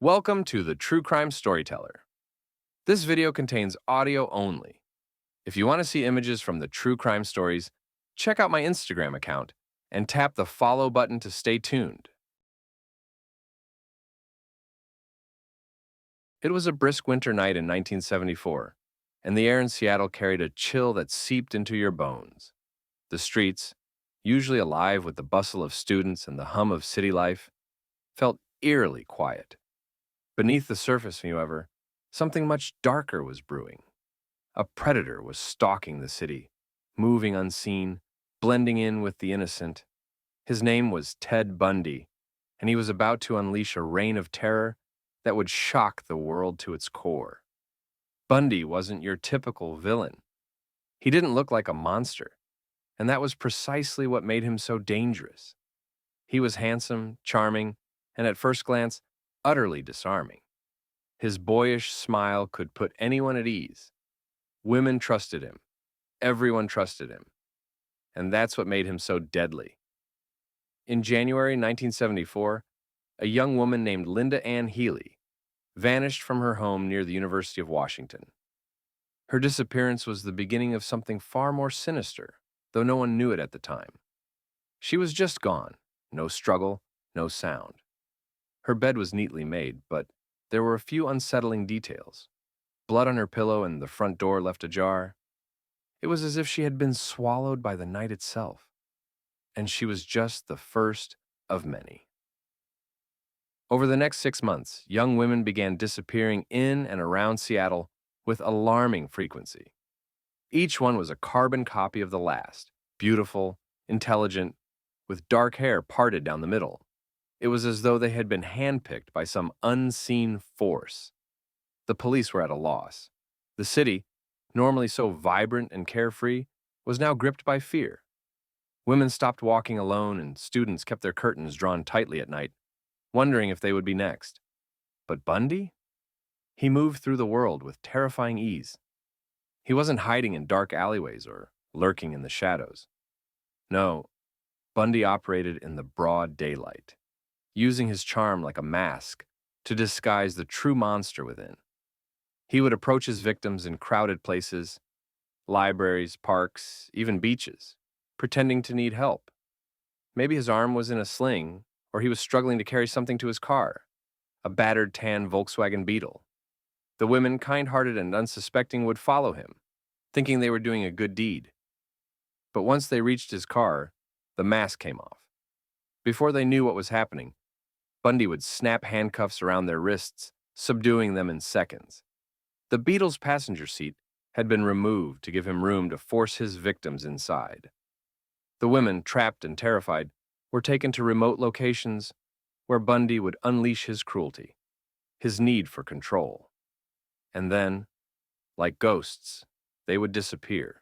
Welcome to the True Crime Storyteller. This video contains audio only. If you want to see images from the true crime stories, check out my Instagram account and tap the follow button to stay tuned. It was a brisk winter night in 1974, and the air in Seattle carried a chill that seeped into your bones. The streets, usually alive with the bustle of students and the hum of city life, felt eerily quiet. Beneath the surface, however, something much darker was brewing. A predator was stalking the city, moving unseen, blending in with the innocent. His name was Ted Bundy, and he was about to unleash a reign of terror that would shock the world to its core. Bundy wasn't your typical villain. He didn't look like a monster, and that was precisely what made him so dangerous. He was handsome, charming, and at first glance, utterly disarming. His boyish smile could put anyone at ease. Women trusted him. Everyone trusted him. And that's what made him so deadly. In January 1974, a young woman named Linda Ann Healy vanished from her home near the University of Washington. Her disappearance was the beginning of something far more sinister, though no one knew it at the time. She was just gone. No struggle, no sound. Her bed was neatly made, but there were a few unsettling details. Blood on her pillow and the front door left ajar. It was as if she had been swallowed by the night itself. And she was just the first of many. Over the next 6 months, young women began disappearing in and around Seattle with alarming frequency. Each one was a carbon copy of the last, beautiful, intelligent, with dark hair parted down the middle. It was as though they had been handpicked by some unseen force. The police were at a loss. The city, normally so vibrant and carefree, was now gripped by fear. Women stopped walking alone, and students kept their curtains drawn tightly at night, wondering if they would be next. But Bundy? He moved through the world with terrifying ease. He wasn't hiding in dark alleyways or lurking in the shadows. No, Bundy operated in the broad daylight, using his charm like a mask to disguise the true monster within. He would approach his victims in crowded places, libraries, parks, even beaches, pretending to need help. Maybe his arm was in a sling, or he was struggling to carry something to his car, a battered tan Volkswagen Beetle. The women, kind-hearted and unsuspecting, would follow him, thinking they were doing a good deed. But once they reached his car, the mask came off. Before they knew what was happening, Bundy would snap handcuffs around their wrists, subduing them in seconds. The Beetle's passenger seat had been removed to give him room to force his victims inside. The women, trapped and terrified, were taken to remote locations where Bundy would unleash his cruelty, his need for control. And then, like ghosts, they would disappear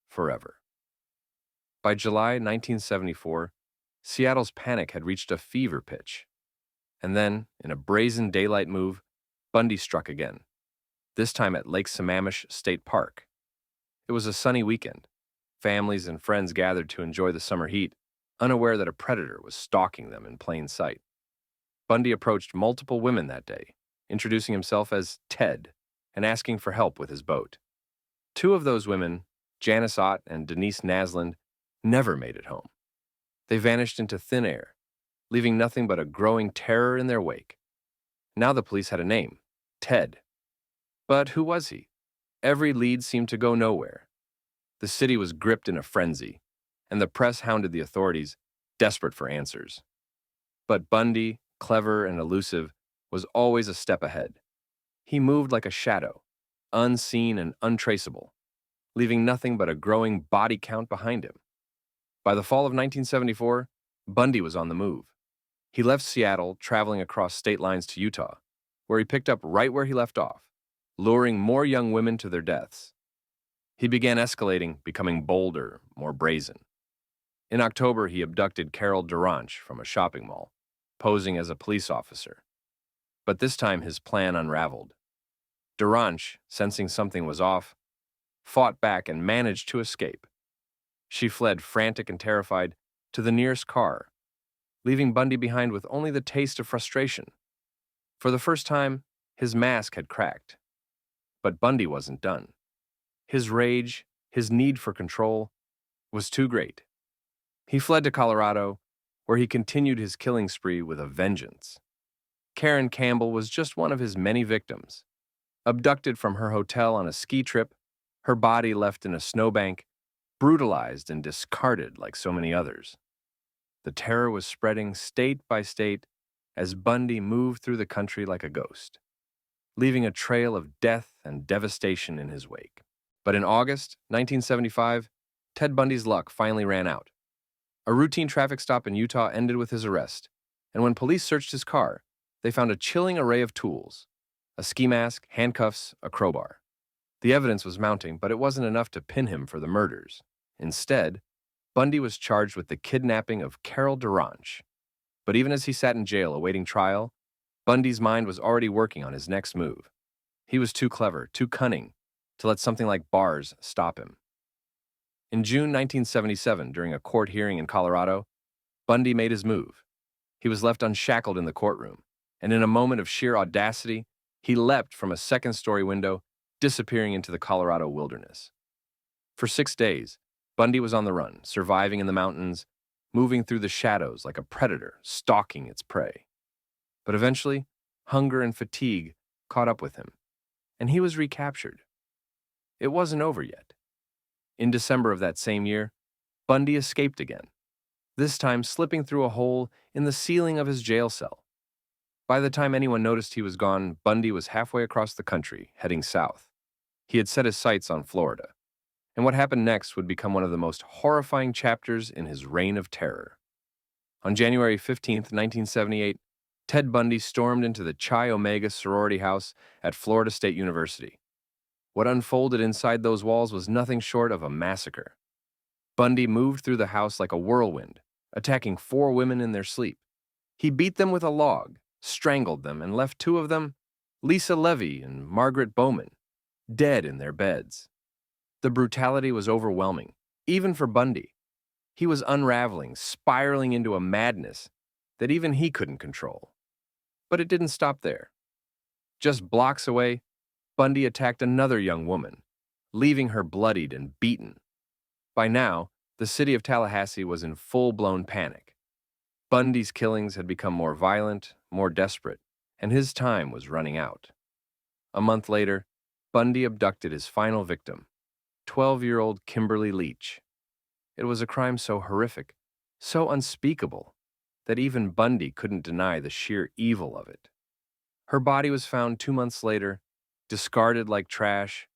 forever. By July 1974, Seattle's panic had reached a fever pitch. And then, in a brazen daylight move, Bundy struck again, this time at Lake Sammamish State Park. It was a sunny weekend. Families and friends gathered to enjoy the summer heat, unaware that a predator was stalking them in plain sight. Bundy approached multiple women that day, introducing himself as Ted and asking for help with his boat. Two of those women, Janice Ott and Denise Naslund, never made it home. They vanished into thin air, leaving nothing but a growing terror in their wake. Now the police had a name, Ted. But who was he? Every lead seemed to go nowhere. The city was gripped in a frenzy, and the press hounded the authorities, desperate for answers. But Bundy, clever and elusive, was always a step ahead. He moved like a shadow, unseen and untraceable, leaving nothing but a growing body count behind him. By the fall of 1974, Bundy was on the move. He left Seattle, traveling across state lines to Utah, where he picked up right where he left off, luring more young women to their deaths. He began escalating, becoming bolder, more brazen. In October, he abducted Carol Duranch from a shopping mall, posing as a police officer. But this time his plan unraveled. Duranch, sensing something was off, fought back and managed to escape. She fled, frantic and terrified, to the nearest car, leaving Bundy behind with only the taste of frustration. For the first time, his mask had cracked. But Bundy wasn't done. His rage, his need for control, was too great. He fled to Colorado, where he continued his killing spree with a vengeance. Karen Campbell was just one of his many victims. Abducted from her hotel on a ski trip, her body left in a snowbank, brutalized and discarded like so many others. The terror was spreading state by state as Bundy moved through the country like a ghost, leaving a trail of death and devastation in his wake. But in August 1975, Ted Bundy's luck finally ran out. A routine traffic stop in Utah ended with his arrest, and when police searched his car, they found a chilling array of tools: a ski mask, handcuffs, a crowbar. The evidence was mounting, but it wasn't enough to pin him for the murders. Instead, Bundy was charged with the kidnapping of Carol Duranch. But even as he sat in jail awaiting trial, Bundy's mind was already working on his next move. He was too clever, too cunning, to let something like bars stop him. In June 1977, during a court hearing in Colorado, Bundy made his move. He was left unshackled in the courtroom, and in a moment of sheer audacity, he leapt from a second-story window, disappearing into the Colorado wilderness. For 6 days, Bundy was on the run, surviving in the mountains, moving through the shadows like a predator, stalking its prey. But eventually, hunger and fatigue caught up with him, and he was recaptured. It wasn't over yet. In December of that same year, Bundy escaped again, this time slipping through a hole in the ceiling of his jail cell. By the time anyone noticed he was gone, Bundy was halfway across the country, heading south. He had set his sights on Florida, and what happened next would become one of the most horrifying chapters in his reign of terror. On January 15, 1978, Ted Bundy stormed into the Chi Omega sorority house at Florida State University. What unfolded inside those walls was nothing short of a massacre. Bundy moved through the house like a whirlwind, attacking 4 women in their sleep. He beat them with a log, strangled them, and left 2 of them, Lisa Levy and Margaret Bowman, dead in their beds. The brutality was overwhelming, even for Bundy. He was unraveling, spiraling into a madness that even he couldn't control. But it didn't stop there. Just blocks away, Bundy attacked another young woman, leaving her bloodied and beaten. By now, the city of Tallahassee was in full-blown panic. Bundy's killings had become more violent, more desperate, and his time was running out. A month later, Bundy abducted his final victim, 12-year-old Kimberly Leach. It was a crime so horrific, so unspeakable, that even Bundy couldn't deny the sheer evil of it. Her body was found 2 months later, discarded like trash,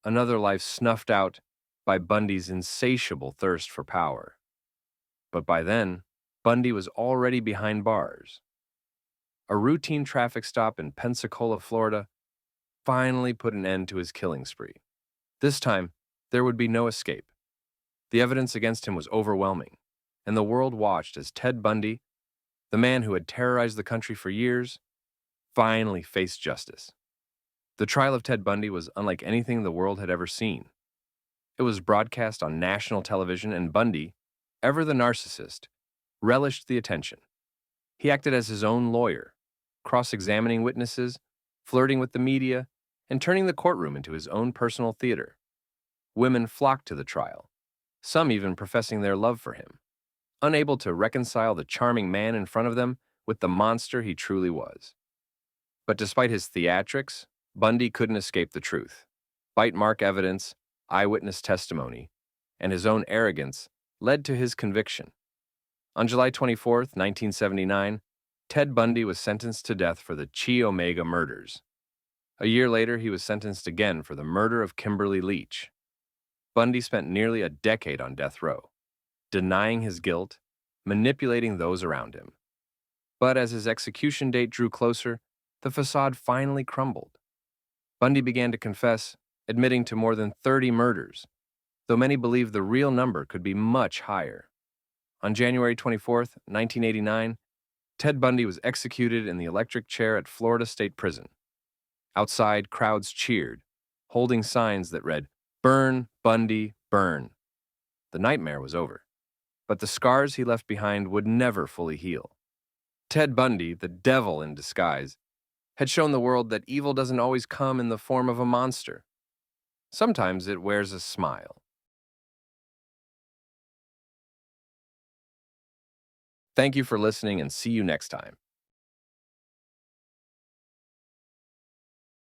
another life snuffed out by Bundy's insatiable thirst for power. But by then, Bundy was already behind bars. A routine traffic stop in Pensacola, Florida, finally put an end to his killing spree. This time, there would be no escape. The evidence against him was overwhelming, and the world watched as Ted Bundy, the man who had terrorized the country for years, finally faced justice. The trial of Ted Bundy was unlike anything the world had ever seen. It was broadcast on national television, and Bundy, ever the narcissist, relished the attention. He acted as his own lawyer, cross-examining witnesses, flirting with the media, and turning the courtroom into his own personal theater. Women flocked to the trial, some even professing their love for him, unable to reconcile the charming man in front of them with the monster he truly was. But despite his theatrics, Bundy couldn't escape the truth. Bite mark evidence, eyewitness testimony, and his own arrogance led to his conviction. On July 24, 1979, Ted Bundy was sentenced to death for the Chi Omega murders. A year later, he was sentenced again for the murder of Kimberly Leach. Bundy spent nearly a decade on death row, denying his guilt, manipulating those around him. But as his execution date drew closer, the facade finally crumbled. Bundy began to confess, admitting to more than 30 murders, though many believed the real number could be much higher. On January 24, 1989, Ted Bundy was executed in the electric chair at Florida State Prison. Outside, crowds cheered, holding signs that read, "Burn, Bundy, burn." The nightmare was over, but the scars he left behind would never fully heal. Ted Bundy, the devil in disguise, had shown the world that evil doesn't always come in the form of a monster. Sometimes it wears a smile. Thank you for listening and see you next time.